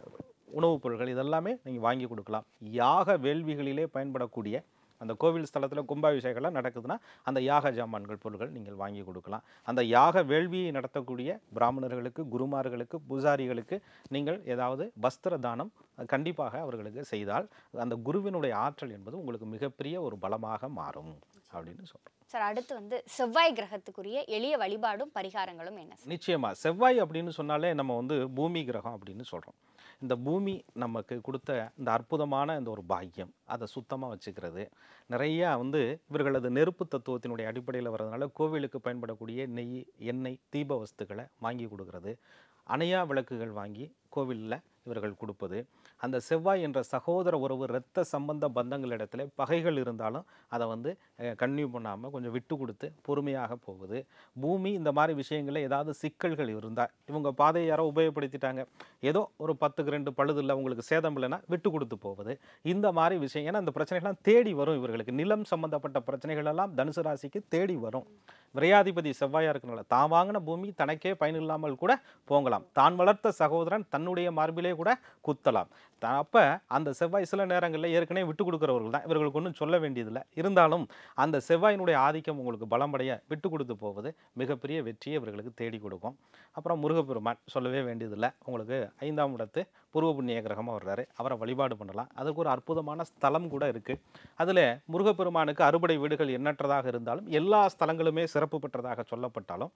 உணவுப் பொருட்கள் இதெல்லாமே நீங்கள் வாங்கி கொடுக்கலாம். யாக வேள்விகளிலே பயன்படக்கூடிய அந்த கோவில் ஸ்தலத்தில் கும்பாபிஷேகம்லாம் நடக்குதுன்னா அந்த யாக ஜாமான்கள் பொருட்கள் நீங்கள் வாங்கி கொடுக்கலாம். அந்த யாக வேள்வியை நடத்தக்கூடிய பிராமணர்களுக்கு, குருமார்களுக்கு, பூசாரிகளுக்கு நீங்கள் ஏதாவது வஸ்திர தானம் கண்டிப்பாக அவர்களுக்கு செய்தால் அந்த குருவினுடைய ஆற்றல் என்பது உங்களுக்கு மிகப்பெரிய ஒரு பலமாக மாறும் அப்படின்னு சொல்கிறோம். சார், அடுத்து செவ்வாய் கிரகத்துக்குரிய எளிய வழிபாடும் பரிகாரங்களும் என்ன? நிச்சயமாக செவ்வாய் அப்படின்னு சொன்னாலே நம்ம பூமி கிரகம் அப்படின்னு சொல்கிறோம். இந்த பூமி நமக்கு கொடுத்த இந்த அற்புதமான இந்த ஒரு பாக்கியம், அதை சுத்தமாக வச்சுக்கிறது. நிறையா இவர்களது நெருப்பு தத்துவத்தினுடைய அடிப்படையில் வர்றதுனால கோவிலுக்கு பயன்படக்கூடிய நெய், எண்ணெய், தீப வஸ்துக்களை வாங்கி கொடுக்கறது, அணையா விளக்குகள் வாங்கி கோவிலில் இவர்கள் கொடுப்பது. அந்த செவ்வாய் என்ற சகோதர உறவு இரத்த சம்பந்த பந்தங்களிடத்துல பகைகள் இருந்தாலும் அதை கன்னியூ பண்ணாமல் கொஞ்சம் விட்டு கொடுத்து பொறுமையாக போகுது. பூமி இந்த மாதிரி விஷயங்களில் ஏதாவது சிக்கல்கள் இருந்தால், இவங்க பாதையை யாரோ உபயோகப்படுத்திட்டாங்க, ஏதோ ஒரு 10க்கு 2 பழுது இல்லை, உங்களுக்கு சேதம் இல்லைன்னா விட்டு கொடுத்து போவது. இந்த மாதிரி விஷயம், ஏன்னா இந்த பிரச்சனைகள்லாம் தேடி வரும் இவர்களுக்கு. நிலம் சம்பந்தப்பட்ட பிரச்சனைகள் எல்லாம் தனுசு ராசிக்கு தேடி வரும். விரையாதிபதி செவ்வாயாக இருக்கனால தான் வாங்கின பூமி தனக்கே பயனில்லாமல் கூட போகலாம். தான் வளர்த்த சகோதரன் தன்னுடைய மார்பிலே கூட குத்தலாம். அப்போ அந்த செவ்வாய் சில நேரங்களில் ஏற்கனவே விட்டு கொடுக்குறவர்கள் தான், இவர்களுக்கு ஒன்றும் சொல்ல வேண்டியதில்லை. இருந்தாலும் அந்த செவ்வாயினுடைய ஆதிக்கம் உங்களுக்கு பலமடைய விட்டு கொடுத்து போவது மிகப்பெரிய வெற்றியை இவர்களுக்கு தேடி கொடுக்கும். அப்புறம் முருகப்பெருமான் சொல்லவே வேண்டியதில்லை, உங்களுக்கு 5ஆம் இடத்து பூர்வ புண்ணிய கிரகமாக வர்றாரு, அவரை வழிபாடு பண்ணலாம். அதுக்கு ஒரு அற்புதமான ஸ்தலம் கூட இருக்குது. அதில் முருகப்பெருமானுக்கு அறுபடை வீடுகள் எண்ணற்றதாக இருந்தாலும் எல்லா ஸ்தலங்களுமே சிறப்பு பெற்றதாக சொல்லப்பட்டாலும்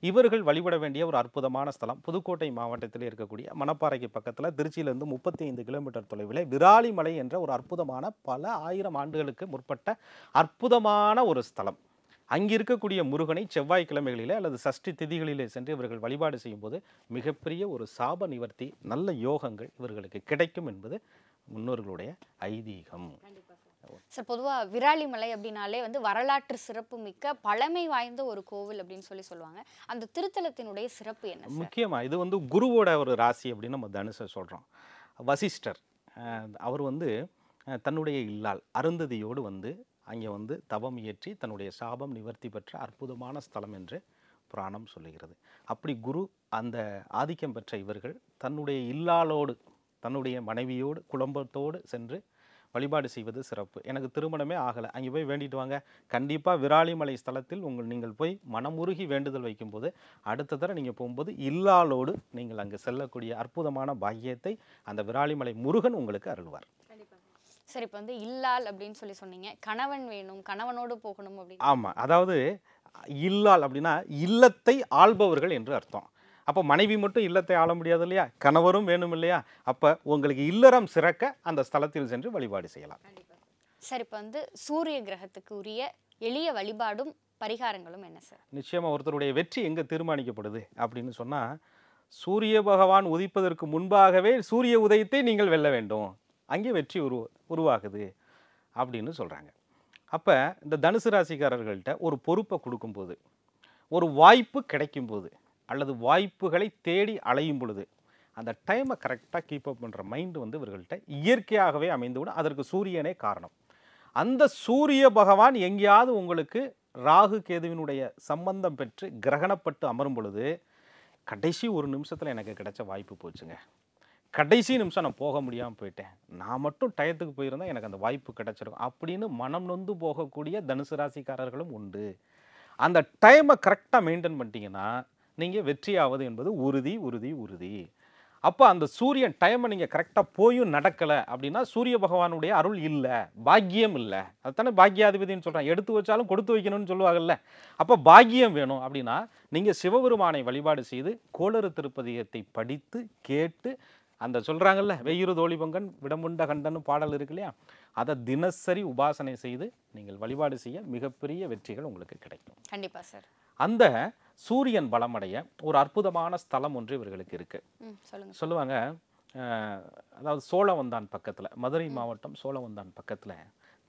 இவர்கள் வழிபட வேண்டிய ஒரு அற்புதமான ஸ்தலம் புதுக்கோட்டை மாவட்டத்தில் இருக்கக்கூடிய மணப்பாறைக்கு பக்கத்தில் திருச்சியிலிருந்து 35 கிலோமீட்டர் தொலைவில் விராலிமலை என்ற ஒரு அற்புதமான பல ஆயிரம் ஆண்டுகளுக்கு முற்பட்ட அற்புதமான ஒரு ஸ்தலம். அங்கே இருக்கக்கூடிய முருகனை செவ்வாய்க்கிழமைகளிலே அல்லது சஷ்டி திதிகளிலே சென்று இவர்கள் வழிபாடு செய்யும்போது மிகப்பெரிய ஒரு சாப நிவர்த்தி, நல்ல யோகங்கள் இவர்களுக்கு கிடைக்கும் என்பது முன்னோர்களுடைய ஐதீகம். சார், பொதுவாக விராலிமலை அப்படின்னாலே வரலாற்று சிறப்பு மிக்க பழமை வாய்ந்த ஒரு கோவில் அப்படின்னு சொல்லுவாங்க. அந்த திருத்தலத்தினுடைய சிறப்பு என்ன? முக்கியமாக இது குருவோட ஒரு ராசி அப்படின்னு நம்ம தனுசை சொல்கிறோம். வசிஷ்டர் அவர் தன்னுடைய இல்லால் அருந்ததியோடு அங்கே தவம் இயற்றி தன்னுடைய சாபம் நிவர்த்தி பெற்ற அற்புதமான ஸ்தலம் என்று புராணம் சொல்லுகிறது. அப்படி குரு அந்த ஆதிக்கம் பெற்ற இவர்கள் தன்னுடைய இல்லாளோடு, தன்னுடைய மனைவியோடு, குடும்பத்தோடு சென்று வழிபாடு செய்வது சிறப்பு. எனக்கு திருமணமே ஆகலை, அங்கே போய் வேண்டிட்டு வாங்க. கண்டிப்பாக விராலிமலை ஸ்தலத்தில் நீங்கள் போய் மனமுருகி வேண்டுதல் வைக்கும்போது அடுத்த தடவை நீங்கள் போகும்போது இல்லாளோடு நீங்கள் அங்கே செல்லக்கூடிய அற்புதமான பாக்கியத்தை அந்த விராலிமலை முருகன் உங்களுக்கு அருள்வார். சரி, இப்போ இல்லால் அப்படின்னு சொன்னீங்க, கணவன் வேணும், கணவனோடு போகணும் அப்படின்னு. ஆமாம், அதாவது இல்லால் அப்படின்னா இல்லத்தை ஆள்பவர்கள் என்று அர்த்தம். அப்போ மனைவி மட்டும் இல்லத்தை ஆள முடியாது இல்லையா, கணவரும் வேணும் இல்லையா. அப்போ உங்களுக்கு இல்லறம் சிறக்க அந்த ஸ்தலத்தில் சென்று வழிபாடு செய்யலாம். சார், இப்போ சூரிய கிரகத்துக்கு உரிய எளிய வழிபாடும் பரிகாரங்களும் என்ன சார்? நிச்சயமாக ஒருத்தருடைய வெற்றி எங்கே தீர்மானிக்கப்படுது அப்படின்னு சொன்னால், சூரிய பகவான் உதிப்பதற்கு முன்பாகவே சூரிய உதயத்தை நீங்கள் வெல்ல வேண்டும், அங்கே வெற்றி உருவாகுது அப்படின்னு சொல்கிறாங்க. அப்போ இந்த தனுசு ராசிக்காரர்கள்ட்ட ஒரு பொறுப்பை கொடுக்கும்போது, ஒரு வாய்ப்பு கிடைக்கும்போது அல்லது வாய்ப்புகளை தேடி அலையும் பொழுது அந்த டைமை கரெக்டாக கீப் அப் பண்ணுற மைண்டு இவர்கள்ட்ட இயற்கையாகவே அமைந்துவிடும். அதற்கு சூரியனே காரணம். அந்த சூரிய பகவான் எங்கேயாவது உங்களுக்கு ராகு கேதுவினுடைய சம்பந்தம் பெற்று கிரகணப்பட்டு அமரும் பொழுது கடைசி ஒரு நிமிஷத்தில் எனக்கு கிடைச்ச வாய்ப்பு போச்சுங்க, கடைசி நிமிஷம் நான் போக முடியாமல் போயிட்டேன், நான் மட்டும் டயத்துக்கு போயிருந்தால் எனக்கு அந்த வாய்ப்பு கிடைச்சிருக்கும் அப்படின்னு மனம் நொந்து போகக்கூடிய தனுசு ராசிக்காரர்களும் உண்டு. அந்த டைமை கரெக்டாக மெயின்டைன் பண்ணிட்டீங்கன்னா நீங்கள் வெற்றியாவது என்பது உறுதி உறுதி உறுதி. அப்போ அந்த சூரியன் டைமை நீங்கள் கரெக்டாக போயும் நடக்கலை அப்படின்னா சூரிய பகவானுடைய அருள் இல்லை, பாக்கியம் இல்லை. அதுதானே பாக்கியாதிபதினு சொல்கிறான், எடுத்து வச்சாலும் கொடுத்து வைக்கணும்னு சொல்லுவாங்கல்ல. அப்போ பாக்கியம் வேணும் அப்படின்னா நீங்கள் சிவபெருமானை வழிபாடு செய்து கோளறு திருப்பதிகத்தை படித்து கேட்டு அந்த சொல்கிறாங்கல்ல, வெய்யுறு தோழி பங்கன் விடமுண்ட கண்டன்னு பாடல் இருக்கு இல்லையா, அதை தினசரி உபாசனை செய்து நீங்கள் வழிபாடு செய்ய மிகப்பெரிய வெற்றிகள் உங்களுக்கு கிடைக்கும். கண்டிப்பா சார். அந்த சூரியன் பலமடைய ஒரு அற்புதமான ஸ்தலம் ஒன்று இவர்களுக்கு இருக்கு. சொல்லுங்க. சொல்லுவாங்க, அதாவது சோழவந்தான் பக்கத்தில், மதுரை மாவட்டம் சோழவந்தான் பக்கத்தில்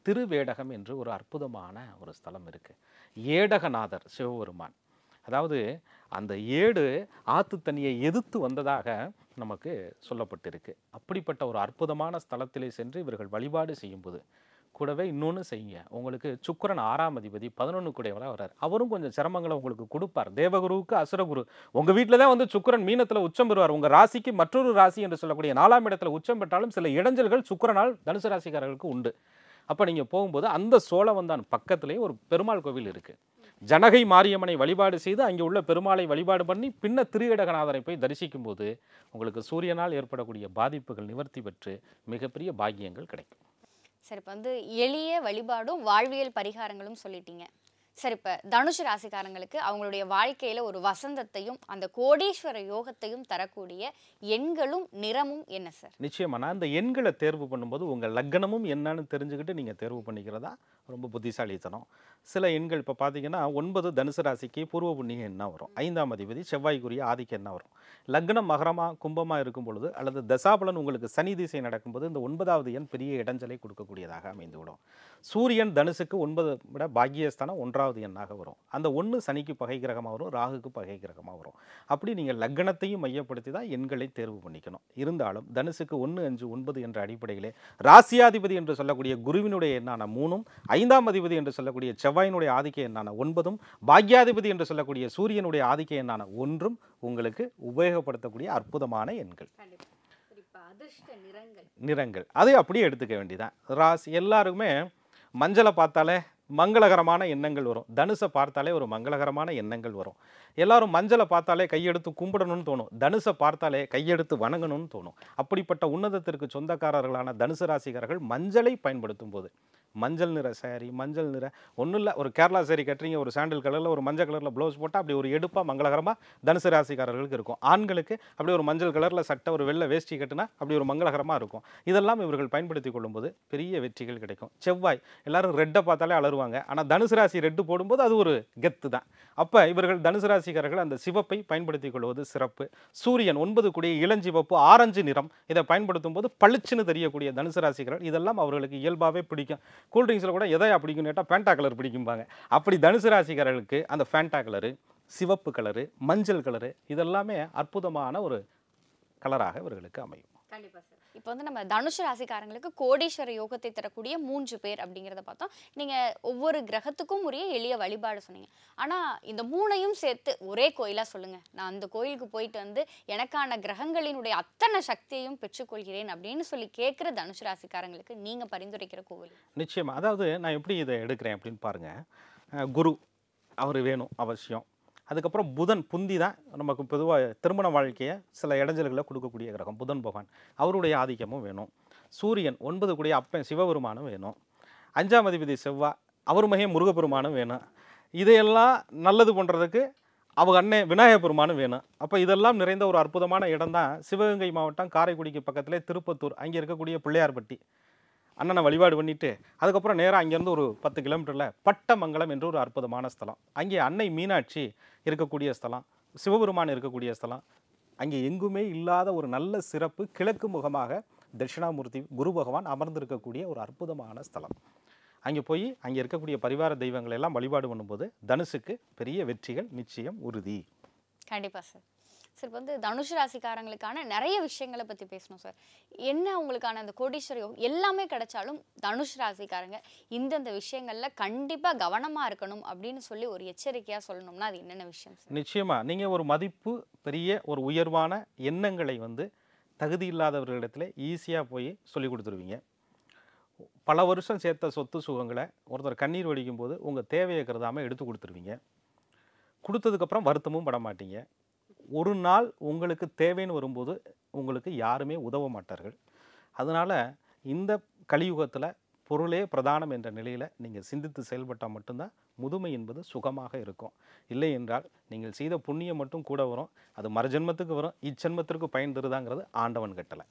திருவேடகம் என்று ஒரு அற்புதமான ஒரு ஸ்தலம் இருக்குது. ஏடகநாதர் சிவபெருமான், அதாவது அந்த ஏடு ஆற்று தண்ணியை எதிர்த்து வந்ததாக நமக்கு சொல்லப்பட்டிருக்கு. அப்படிப்பட்ட ஒரு அற்புதமான ஸ்தலத்திலே சென்று இவர்கள் வழிபாடு செய்யும்போது கூடவே இன்னொன்று செய்யுங்க. உங்களுக்கு சுக்கிரன் 6ஆம் அதிபதி 11 கூடையவராக வர்றார். அவரும் கொஞ்சம் சிரமங்களை உங்களுக்கு கொடுப்பார். தேவகுருவுக்கு அசுரகுரு. உங்கள் வீட்டில் தான் வந்து சுக்கிரன் மீனத்தில் உச்சம் பெறுவார். உங்கள் ராசிக்கு மற்றொரு ராசி என்று சொல்லக்கூடிய 4ஆம் இடத்துல உச்சம் பெற்றாலும் சில இடைஞ்சல்கள் சுக்கிரனால் தனுசு ராசிக்காரர்களுக்கு உண்டு. அப்போ நீங்கள் போகும்போது அந்த சோழவந்தான் பக்கத்திலே ஒரு பெருமாள் கோவில் இருக்குது. ஜனகை மாரியம்மனை வழிபாடு செய்து அங்கே உள்ள பெருமாளை வழிபாடு பண்ணி பின்ன திருவேடகநாதரை போய் தரிசிக்கும் போது உங்களுக்கு சூரியனால் ஏற்படக்கூடிய பாதிப்புகள் நிவர்த்தி பெற்று மிகப்பெரிய பாக்கியங்கள் கிடைக்கும். சரி, இப்போ வந்து எளிய வழிபாடும் வாழ்வியல் பரிகாரங்களும் சொல்லிட்டீங்க. சரி, இப்போ தனுஷ் ராசிக்காரங்களுக்கு அவங்களுடைய வாழ்க்கையில ஒரு வசந்தத்தையும் அந்த கோடீஸ்வர யோகத்தையும் தரக்கூடிய எண்களும் நிறமும் என்ன சார்? நிச்சயமா, நான் இந்த எண்களை தேர்வு பண்ணும்போது உங்கள் லக்னமும் என்னன்னு தெரிஞ்சுக்கிட்டு நீங்கள் தேர்வு பண்ணிக்கிறதா ரொம்ப புத்திசாலித்தனம். சில எண்கள் இப்போ பார்த்தீங்கன்னா 9 தனுசு ராசிக்கு பூர்வ புண்ணிய எண்ணா வரும். 5ஆம் அதிபதி செவ்வாய்க்குரிய ஆதிக்க எண்ணா வரும். லக்னம் மகரமாக கும்பமாக இருக்கும் பொழுது அல்லது தசாபலன் உங்களுக்கு சனி திசை நடக்கும்போது இந்த 9வது எண் பெரிய இடைஞ்சலை கொடுக்கக்கூடியதாக அமைந்துவிடும். சூரியன் தனுசுக்கு 9 விட பாக்கியஸ்தானம் 1வது எண்ணாக வரும். அந்த 1 சனிக்கு பகை கிரகமாக வரும், ராகுக்கு பகை கிரகமாக வரும். அப்படி நீங்கள் லக்னத்தையும் மையப்படுத்தி தான் எண்களை தேர்வு பண்ணிக்கணும். இருந்தாலும் தனுசுக்கு 1, 5, 9 என்ற அடிப்படையிலே ராசியாதிபதி என்று சொல்லக்கூடிய குருவினுடைய எண்ணான 3ம் 5ஆம் அதிபதி என்று சொல்லக்கூடிய செவ்வாயினுடைய ஆதிக்க எண்ணான 9ம் பாக்யாதிபதி என்று சொல்லக்கூடிய சூரியனுடைய ஆதிக்க எண்ணான 1ம் உங்களுக்கு உபயோகப்படுத்தக்கூடிய அற்புதமான எண்கள். நிறங்கள் அதை அப்படியே எடுத்துக்க வேண்டியதான். ராசி எல்லாருக்குமே மஞ்சளை பார்த்தாலே மங்களகரமான எண்ணங்கள் வரும். தனுசை பார்த்தாலே ஒரு மங்களகரமான எண்ணங்கள் வரும். எல்லாரும் மஞ்சளை பார்த்தாலே கையெடுத்து கும்பிடணும்னு தோணும். தனுசை பார்த்தாலே கையெடுத்து வணங்கணும்னு தோணும். அப்படிப்பட்ட உன்னதத்திற்கு சொந்தக்காரர்களான தனுசு ராசிக்காரர்கள் மஞ்சளை பயன்படுத்தும் போது மஞ்சள் நிற சாரி, மஞ்சள் நிற ஒன்றும் இல்லை, ஒரு கேரளா சாரி கட்டுறீங்க, ஒரு சாண்டில் கலரில் ஒரு மஞ்சள் கலரில் ப்ளவுஸ் போட்டால் அப்படி ஒரு எடுப்பாக மங்களகரமாக தனுசு ராசிக்காரர்களுக்கு இருக்கும். ஆண்களுக்கு அப்படி ஒரு மஞ்சள் கலரில் சட்டை ஒரு வெள்ளை வேஷ்டி கட்டுனா அப்படி ஒரு மங்களகரமாக இருக்கும். இதெல்லாம் இவர்கள் பயன்படுத்தி கொள்ளும்போது பெரிய வெற்றிகள் கிடைக்கும். செவ்வாய் எல்லாரும் ரெட்டை பார்த்தாலே அலறுவாங்க. ஆனால் தனுசு ராசி ரெட்டு போடும்போது அது ஒரு கெத்து தான். அப்போ இவர்கள் தனுசு ராசிக்காரர்கள் அந்த சிவப்பை பயன்படுத்தி கொள்வது சிறப்பு. சூரியன் 9 கூடிய இளஞ்சிவப்பு ஆரஞ்சு நிறம் இதை பயன்படுத்தும் போது பளிச்சுன்னு தெரியக்கூடிய தனுசு ராசிக்காரர்கள் இதெல்லாம் அவர்களுக்கு இயல்பாகவே பிடிக்கும். கூல்ட்ரிங்க்ஸில் கூட எதையா பிடிக்கும்னு கேட்டால் ஃபேண்டா கலர் பிடிக்கும்பாங்க. அப்படி தனுசு ராசிக்காரர்களுக்கு அந்த ஃபேண்டா கலரு, சிவப்பு கலரு, மஞ்சள் கலரு இதெல்லாமே அற்புதமான ஒரு கலராக இவர்களுக்கு அமையும். கண்டிப்பா சார். இப்போ வந்து நம்ம தனுஷ் ராசிக்காரங்களுக்கு கோடீஸ்வர யோகத்தை தரக்கூடிய 3 பேர் அப்படிங்கிறத பார்த்தோம். நீங்க ஒவ்வொரு கிரகத்துக்கும் உரிய எளிய வழிபாடு சொன்னீங்க. ஆனா இந்த 3ஐயும் சேர்த்து ஒரே கோயிலா சொல்லுங்க, நான் அந்த கோயிலுக்கு போயிட்டு வந்து எனக்கான கிரகங்களினுடைய அத்தனை சக்தியையும் பெற்றுக்கொள்கிறேன் அப்படின்னு சொல்லி கேட்குற தனுஷ் ராசிக்காரங்களுக்கு நீங்க பரிந்துரைக்கிற கோவில். நிச்சயமா, அதாவது நான் எப்படி இதை எடுக்கிறேன் அப்படின்னு பாருங்க. குரு அவர் வேணும் அவசியம். அதுக்கப்புறம் புதன் புந்தி தான் நமக்கு பொதுவாக திருமண வாழ்க்கையை சில இடைஞ்சல்களை கொடுக்கக்கூடிய கிரகம் புதன் பகவான், அவருடைய ஆதிக்கமும் வேணும். சூரியன் 9 கூடிய அப்பன் சிவபெருமானும் வேணும். 5ஆம் அதிபதி செவ்வாய் அவர் மகன் முருகப்பெருமானும் வேணும். இதையெல்லாம் நல்லது பண்ணுறதுக்கு அவங்க அண்ணன் விநாயக பெருமானும் வேணும். அப்போ இதெல்லாம் நிறைந்த ஒரு அற்புதமான இடம் தான் சிவகங்கை மாவட்டம் காரைக்குடிக்கு பக்கத்திலே திருப்பத்தூர். அங்கே இருக்கக்கூடிய பிள்ளையார்பட்டி அண்ணனை வழிபாடு பண்ணிவிட்டு அதுக்கப்புறம் நேராக அங்கேருந்து ஒரு 10 கிலோமீட்டரில் பட்டமங்கலம் என்று ஒரு அற்புதமான ஸ்தலம். அங்கே அன்னை மீனாட்சி இருக்கக்கூடிய ஸ்தலம், சிவபெருமான் இருக்கக்கூடிய ஸ்தலம். அங்கே எங்குமே இல்லாத ஒரு நல்ல சிறப்பு, கிழக்கு முகமாக தட்சிணாமூர்த்தி குரு பகவான் அமர்ந்திருக்கக்கூடிய ஒரு அற்புதமான ஸ்தலம். அங்கே போய் அங்கே இருக்கக்கூடிய பரிவார தெய்வங்களை எல்லாம் வழிபாடு பண்ணும்போது தனுசுக்கு பெரிய வெற்றிகள் நிச்சயம் உறுதி. கண்டிப்பாக சார். சார், இப்போ வந்து தனுஷ் ராசிக்காரங்களுக்கான நிறைய விஷயங்களை பற்றி பேசணும் சார். என்ன உங்களுக்கான அந்த கோடீஸ்வர யோகம் எல்லாமே கிடைச்சாலும் தனுஷ் ராசிக்காரங்க இந்தந்த விஷயங்களில் கண்டிப்பாக கவனமாக இருக்கணும் அப்படின்னு சொல்லி ஒரு எச்சரிக்கையாக சொல்லணும்னா அது என்னென்ன விஷயம் சார்? நிச்சயமாக நீங்கள் ஒரு மதிப்பு பெரிய ஒரு உயர்வான எண்ணங்களை வந்து தகுதி இல்லாதவர்களிடத்தில் ஈஸியாக போய் சொல்லி கொடுத்துருவீங்க. பல வருஷம் சேர்த்த சொத்து சுகங்களை ஒருத்தர் கண்ணீர் வடிக்கும் போது உங்கள் தேவையை கருதாமல் எடுத்து கொடுத்துருவீங்க. கொடுத்ததுக்கப்புறம் வருத்தமும் பட மாட்டீங்க. ஒரு நாள் உங்களுக்கு தேவைன்னு வரும்போது உங்களுக்கு யாருமே உதவ மாட்டார்கள். அதனால் இந்த கலியுகத்தில் பொருளே பிரதானம் என்ற நிலையில் நீங்கள் சிந்தித்து செயல்பட்டால் மட்டும்தான் முதுமை என்பது சுகமாக இருக்கும். இல்லை என்றால் நீங்கள் செய்த புண்ணியம் மட்டும் கூட வரும், அது மறுஜென்மத்துக்கு வரும், இச்சென்மத்திற்கு பயன் தருதாங்கிறது ஆண்டவன் கட்டளை.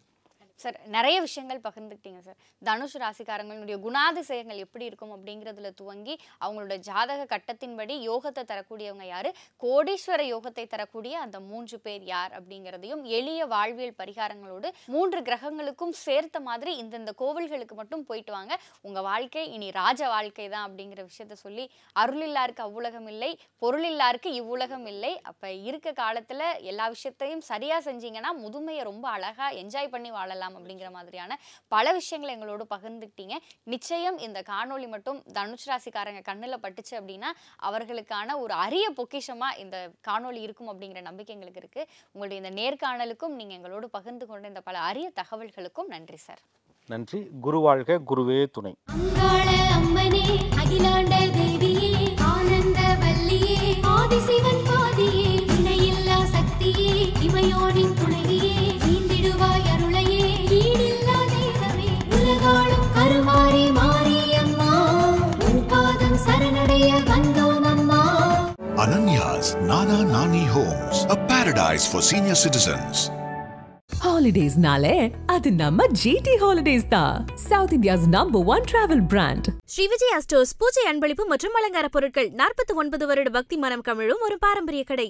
சார் நிறைய விஷயங்கள் பகிர்ந்துக்கிட்டீங்க சார். தனுஷ் ராசிக்காரங்களுடைய குணாதிசயங்கள் எப்படி இருக்கும் அப்படிங்கிறதுல துவங்கி அவங்களோட ஜாதக கட்டத்தின்படி யோகத்தை தரக்கூடியவங்க யாரு, கோடீஸ்வர யோகத்தை தரக்கூடிய அந்த 3 பேர் யார் அப்படிங்கிறதையும் எளிய வாழ்வியல் பரிகாரங்களோடு 3 கிரகங்களுக்கும் சேர்த்த மாதிரி இந்தந்த கோவில்களுக்கு மட்டும் போயிட்டு வாங்க, உங்க வாழ்க்கை இனி ராஜ வாழ்க்கை தான் அப்படிங்கிற விஷயத்த சொல்லி, அருளில்லாருக்கு அவ்வுலகம் இல்லை, பொருளில்லாருக்கு இவ்வுலகம் இல்லை, அப்ப இருக்க காலத்துல எல்லா விஷயத்தையும் சரியா செஞ்சீங்கன்னா முதுமையை ரொம்ப அழகா என்ஜாய் பண்ணி வாழலாம் அப்படிங்கிற மாதிரியான பல விஷயங்களை எங்களோடு பகிர்ந்துக்கிட்டீங்க. நிச்சயம் இந்த காணொளி மட்டும் தனுஷ் ராசிக்காரங்க கண்ணுல பட்டுச்சு அப்படின்னா அவர்களுக்கான ஒரு அரிய பொக்கிஷமா இந்த காணொளி இருக்கும் அப்படிங்கிற நம்பிக்கை எங்களுக்கு இருக்கு. உங்களுடைய இந்த நேர்காணலுக்கும் நீங்க எங்களோடு பகிர்ந்து கொண்ட இந்த பல அரிய தகவல்களுக்கும் நன்றி சார். நன்றி. குருவாழ்க, குருவே துணை. அங்காள அம்மனே, அகிலாண்ட தேவியே, ஆனந்த வல்லியே, ஆதிசிவன் பாதியே, இணையில்லா சக்தியே, இமையோனின் துணைவியே, ஈந்திடுவாய் அருளையே, ஈடில்லா தெய்வமே, உலகாளும் கருமாரி மாரியம்மா, உன் பாதம் சரணடைய வந்தோம் அம்மா. Ananya's Nana Nani Homes, a paradise for senior citizens. Holidays nale adu namma GT Holidays da, South India's #1 travel brand. Shri Vijaya stores பூஜை அன்பளிப்பு மற்றும் அலங்கார பொருட்கள் 49 வருட பக்தி மனம் கமிழும் ஒரு பாரம்பரிய கடை.